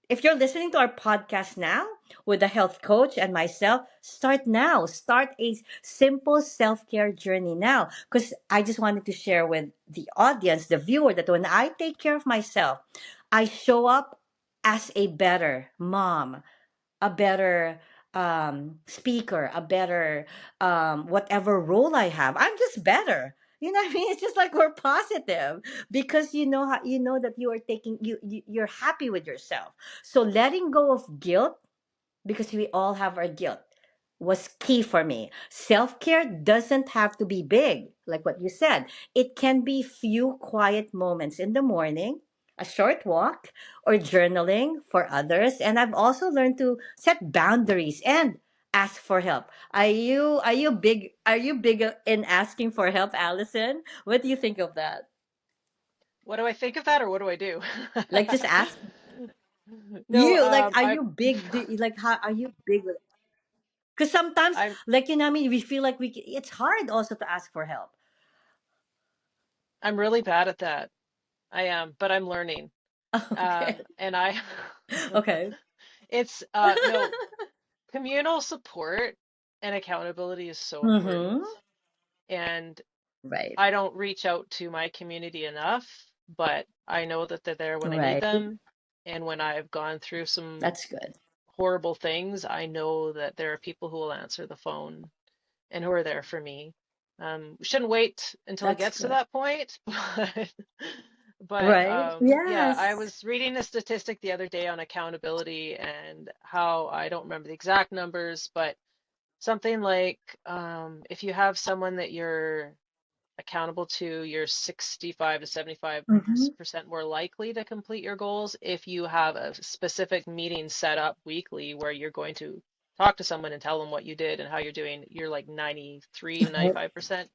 S1: if you're listening to our podcast now with a health coach and myself, start now. Start a simple self-care journey now. Because I just wanted to share with the audience, the viewer, that when I take care of myself, I show up as a better mom, a better speaker, a better whatever role I have. I'm just better. You know what I mean? It's just like we're positive because you know how, you know that you are taking you're happy with yourself. So letting go of guilt, because we all have our guilt, was key for me. Self care doesn't have to be big, like what you said. It can be few quiet moments in the morning, a short walk, or journaling for others. And I've also learned to set boundaries and ask for help. Are you big in asking for help, Allison? What do you think of that?
S2: What do I think of that, or what do I do?
S1: Like just ask
S2: No,
S1: you, like, are you big? Like, how are you big? Because sometimes,
S2: I'm
S1: like, you know what I mean, we feel like it's hard also to ask for help.
S2: I'm really bad at that. I am, but I'm learning.
S1: Okay.
S2: And I
S1: Okay.
S2: it's no, communal support and accountability is so important.
S1: Mm-hmm.
S2: And
S1: Right.
S2: I don't reach out to my community enough, but I know that they're there when I need
S1: Right.
S2: them. And when I've gone through some
S1: That's good.
S2: horrible things, I know that there are people who will answer the phone and who are there for me. We shouldn't wait until it
S1: That's
S2: gets to
S1: good.
S2: that point,
S1: Right.
S2: yeah, I
S1: Yes.
S2: was reading a statistic the other day on accountability and how I don't remember the exact numbers, but something like if you have someone that you're accountable to, you're 65 to
S1: Mm-hmm.
S2: 75% more likely to complete your goals. If you have a specific meeting set up weekly where you're going to talk to someone and tell them what you did and how you're doing, you're like 93 to
S1: Right.
S2: 95%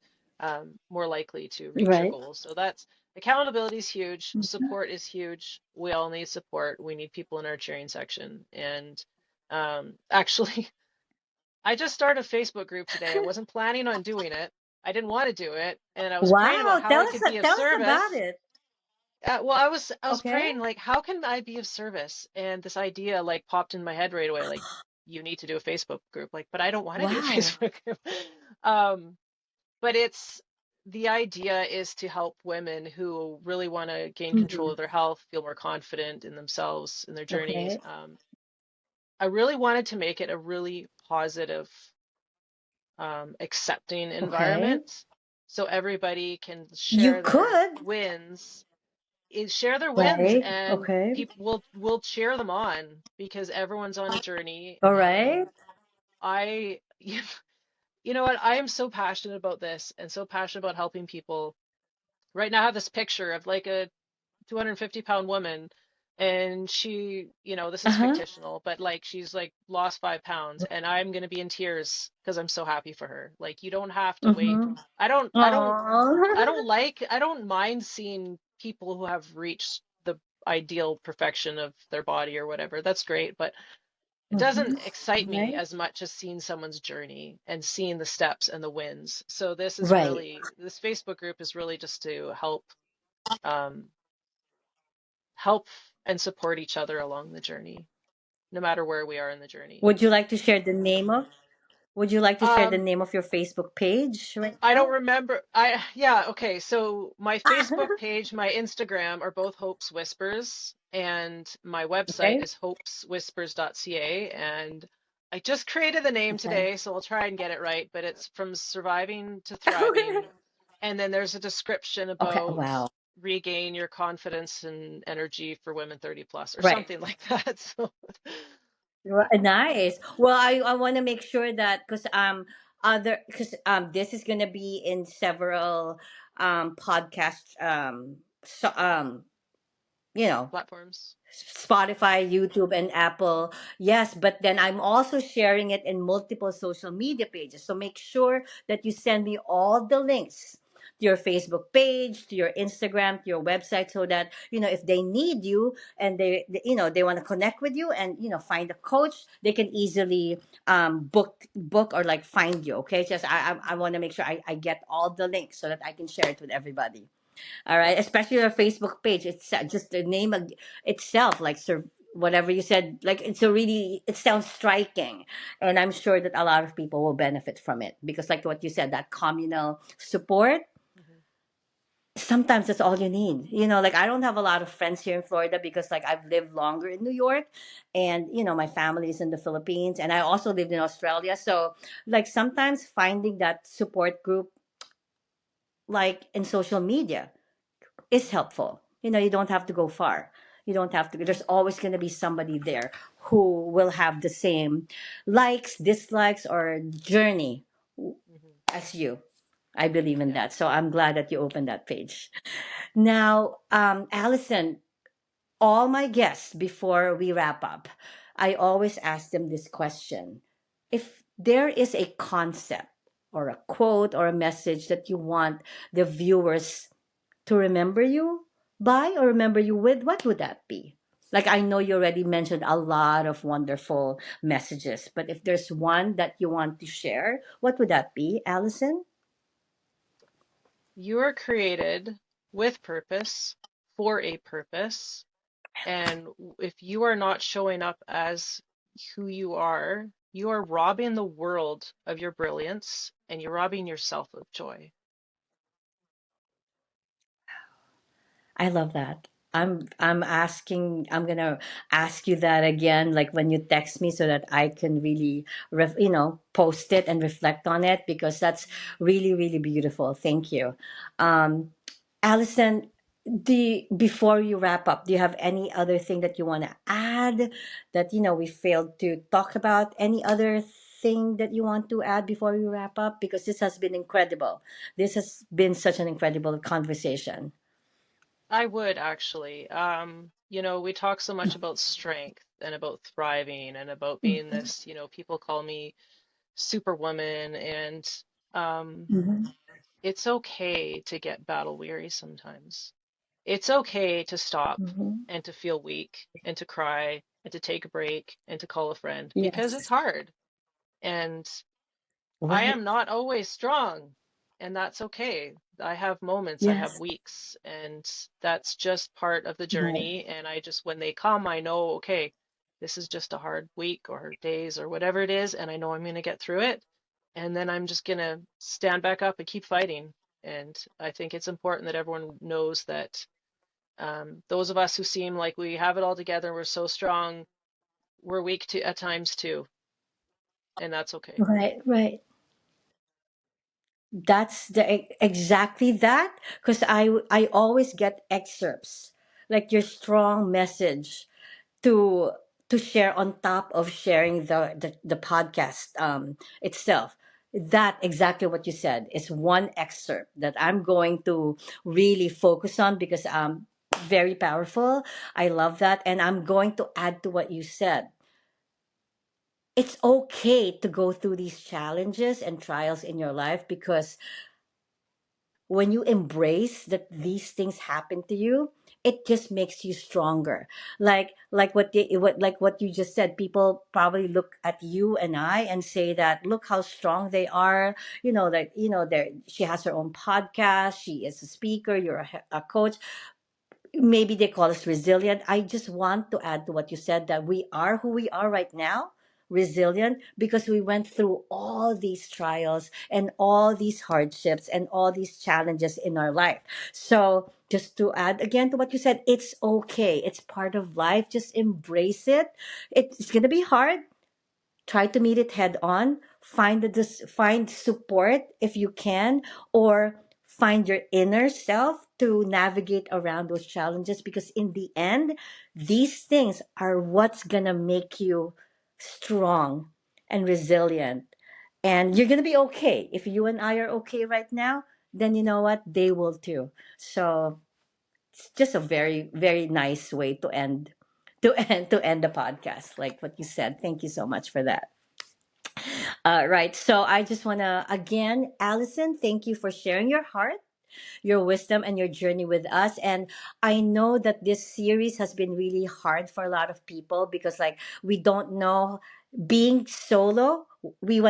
S2: more likely to reach your
S1: Right.
S2: goals. So that's accountability is huge.
S1: Mhm.
S2: Support is huge. We all need support. We need people in our cheering section. And actually, I just started a Facebook group today. I wasn't planning on doing it. I didn't want to do it, and I was praying about
S1: Wow.
S2: how
S1: Tell
S2: I
S1: us.
S2: could be of
S1: Tell us about
S2: service.
S1: it.
S2: Well, I was
S1: Okay.
S2: praying like, how can I be of service? And this idea like popped in my head right away, like you need to do a Facebook group. Like, but I don't want to do a
S1: Wow.
S2: Facebook group. Um, but it's the idea is to help women who really want to gain control
S1: Mm-hmm.
S2: of their health, feel more confident in themselves, in their journeys.
S1: Okay.
S2: I really wanted to make it a really positive accepting
S1: Okay.
S2: environment so everybody can
S1: You
S2: share their
S1: could.
S2: wins share their wins
S1: Right.
S2: and
S1: Okay.
S2: people will cheer them on because everyone's on a journey
S1: All right.
S2: and I you know what, I am so passionate about this and so passionate about helping people. Right now I have this picture of like a 250-pound woman, and she, this
S1: Uh
S2: is
S1: huh.
S2: fictional, but like she's like lost 5 pounds, and I'm gonna be in tears because I'm so happy for her. Like you don't have to wait.
S1: Mm-hmm.
S2: I don't, I don't,
S1: Oh.
S2: I don't mind seeing people who have reached the ideal perfection of their body or whatever. That's great, but it
S1: Mm-hmm.
S2: doesn't excite me
S1: Right.
S2: as much as seeing someone's journey and seeing the steps and the wins. So
S1: Right.
S2: this Facebook group is really just to um, help and support each other along the journey, no matter where we are in the journey.
S1: Would you like to share the name of? Would you like to share the
S2: Um,
S1: name of your Facebook page right
S2: I don't
S1: now?
S2: remember. Yeah, okay. So my Facebook page, my Instagram are both Hope's Whispers, and my website
S1: Okay.
S2: is hopeswhispers.ca. And I just created the name
S1: Okay.
S2: today, so I'll try and get it right, but it's from surviving to
S1: Okay.
S2: thriving. And then there's a description
S1: Okay.
S2: about
S1: Wow.
S2: regain your confidence and energy for women 30 plus or
S1: Right.
S2: something like that. So
S1: Nice. Well, I want to make sure that because this is gonna be in several podcasts so you know,
S2: platforms.
S1: Spotify, YouTube, and Apple. Yes, but then I'm also sharing it in multiple social media pages. So make sure that you send me all the links to your Facebook page, to your Instagram, to your website, so that if they need you and they want to connect with you and find a coach, they can easily book or like find you. Okay, just I want to make sure I get all the links so that I can share it with everybody. All right, especially your Facebook page. It's just the name of itself, like whatever you said. Like it sounds striking, and I'm sure that a lot of people will benefit from it because, like what you said, that communal support.
S2: Mhm.
S1: Sometimes that's all you need. Like I don't have a lot of friends here in Florida because like I've lived longer in New York, and my family is in the Philippines, and I also lived in Australia. So like sometimes finding that support group, like in social media, is helpful. You don't have to go far. You don't have to. There's always going to be somebody there who will have the same likes, dislikes, or journey
S2: Mhm.
S1: as you. I believe in
S2: Yeah.
S1: that. So I'm glad that you opened that page. Now, Allison, all my guests before we wrap up, I always ask them this question. If there is a concept or a quote or a message that you want the viewers to remember you by or remember you with, what would that be? Like I know you already mentioned a lot of wonderful messages, but if there's one that you want to share, what would that be, Allison?
S2: You are created with purpose for a purpose. And if you are not showing up as who you are robbing the world of your brilliance and you're robbing yourself of joy.
S1: I love that. I'm gonna ask you that again, like when you text me, so that I can really post it and reflect on it, because that's really, really beautiful. Thank you. Um Allison, before you wrap up, do you have any other thing that you want to add that we failed to talk about? Any other thing that you want to add before we wrap up? Because this has been incredible. This has been such an incredible conversation.
S2: I would actually. We talk so much about strength and about thriving and about being this, people call me superwoman and um
S1: Mhm.
S2: it's okay to get battle weary sometimes. It's okay to stop
S1: Mhm.
S2: and to feel weak and to cry and to take a break and to call a friend because it's
S1: Yes.
S2: hard. And I
S1: Right.
S2: am not always strong, and that's okay. I have moments, I have
S1: Yes.
S2: weeks, and that's just part of the
S1: Right.
S2: journey. And I just, when they come, I know, okay, this is just a hard week or days or whatever it is, and I know I'm going to get through it. And then I'm just going to stand back up and keep fighting. And I think it's important that everyone knows that those of us who seem like we have it all together, we're so strong, we're weak to, at times too, and that's okay.
S1: Right. Right. That's exactly that, because I always get excerpts like your strong message to share on top of sharing the podcast itself. That exactly what you said is one excerpt that I'm going to really focus on, because very powerful. I love that, and I'm going to add to what you said. It's okay to go through these challenges and trials in your life, because when you embrace that these things happen to you, it just makes you stronger. Like what you just said, people probably look at you and I and say that, look how strong they are. That she has her own podcast, she is a speaker, you're a coach. Maybe they call us resilient. I just want to add to what you said, that we are who we are right now, resilient, because we went through all these trials and all these hardships and all these challenges in our life. So, just to add again to what you said, it's okay. It's part of life. Just embrace it. It's going to be hard. Try to meet it head on. Find support if you can, or find your inner self to navigate around those challenges, because in the end, these things are what's gonna make you strong and resilient, and you're gonna be okay. If you and I are okay right now, then you know what, they will too. So it's just a very, very nice way to end to end the podcast, like what you said. Thank you so much for that. Right. So I just want to, again, Allison, thank you for sharing your heart. your wisdom and your journey with us. And I know that this series has been really hard for a lot of people because, like, we don't know being solo. We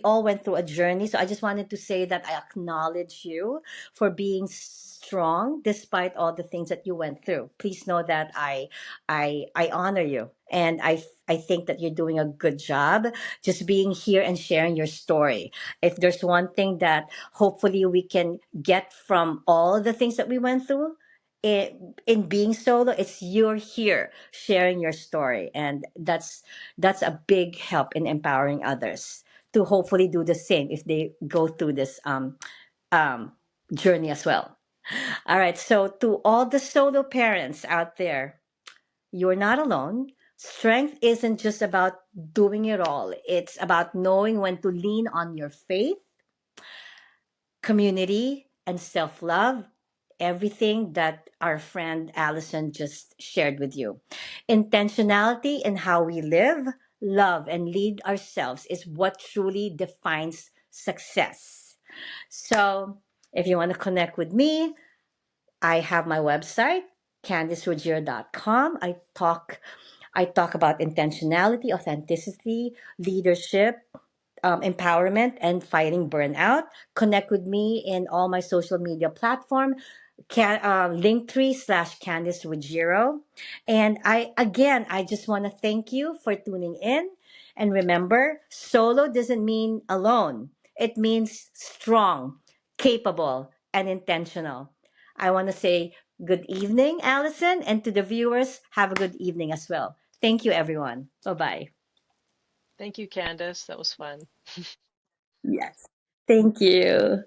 S1: all went through a journey. So I just wanted to say that I acknowledge you for being strong despite all the things that you went through. Please know that I honor you, and I think that you're doing a good job just being here and sharing your story. If there's one thing that hopefully we can get from all the things that we went through in being solo, it's you're here sharing your story, and that's a big help in empowering others to hopefully do the same if they go through this um journey as well. All right, so to all the solo parents out there, you're not alone. Strength isn't just about doing it all, it's about knowing when to lean on your faith, community, and self love. Everything that our friend Allison just shared with you. Intentionality in how we live, love, and lead ourselves is what truly defines success. So, if you want to connect with me, I have my website, CandiceRuggiero.com. I talk about intentionality, authenticity, leadership, empowerment, and fighting burnout. Connect with me in all my social media platform, Linktree/Candice Ruggiero. And I just want to thank you for tuning in. And remember, solo doesn't mean alone. It means strong, capable, and intentional. I want to say good evening, Allison, and to the viewers, have a good evening as well. Thank you, everyone. Bye bye.
S2: Thank you, Candace. That was fun.
S1: Yes. Thank you.